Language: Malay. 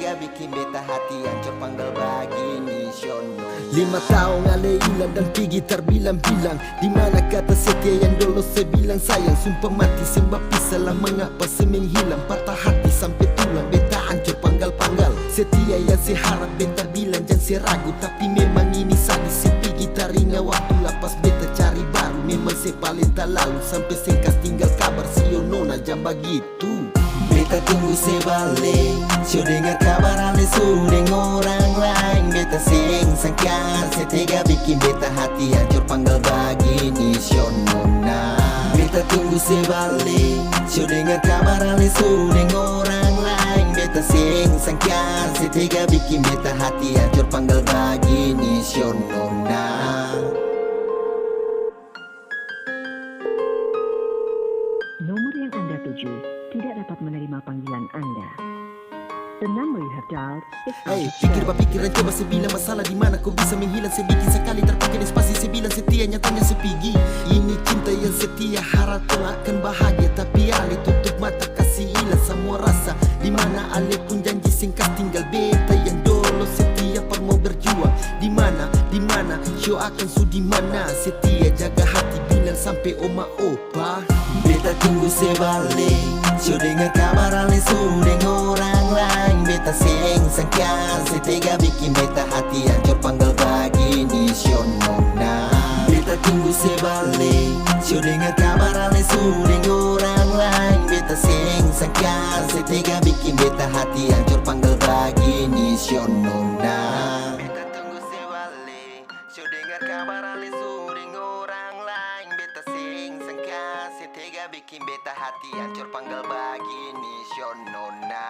Setega bikin beta hati hancur panggil begini Shono. 5 tahun ale hilang dan pergi terbilang-bilang. Di mana kata setia yang dulu saya bilang sayang. Sumpah mati sembah pisah lah, mengapa saya menghilang. Patah hati sampai tulang, beta hancur panggal-panggal. Setia yang saya harap beta bilang jangan saya ragu. Tapi memang ini sadis, saya pergi taringa waktu lapas beta cari baru. Memang saya paling tak lalu sampai sengkas tinggal kabar si Nona jam begitu. Beta tunggu saya balik, so dengar kabar ale sudah orang lain. Beta seng sangka, setega bikin beta hati hancur panggil begini Shonona. Beta tunggu saya balik, so dengar kabar ale sudah orang lain. Beta seng sangka, setega bikin beta hati hancur panggil begini Shonona. Nomor yang Anda tuju tidak dapat menerima panggilan Anda. The number you have dialed is out of Pikir service. pikiran coba saya bilang masalah di mana kau bisa menghilang. Saya bikin sekali terpakai spasi, saya bilang setia nyatanya sepigi. Ini cinta yang setia, harap kau akan bahagia. Tapi ale tutup mata kasih hilang semua rasa. Di mana ale pun janji singkat tinggal beta yang dulu setia per mau berjuang. Di mana show akan sudi mana. Setia jaga hati bilang sampai oma opa. Beta tunggu saya balik, so dengar kabar ale sudah orang lain. Beta seng sangka, setega bikin beta hati hancur panggil begini Shonona. Beta tunggu saya balik, so dengar kabar ale sudah orang lain. Beta seng sangka, setega bikin beta hati hancur panggil begini Shonona. Beta tunggu saya balik, so dengar kabar ale sudah orang lain. Beta seng sangka, setega bikin beta hati hancur panggil begini Shonona.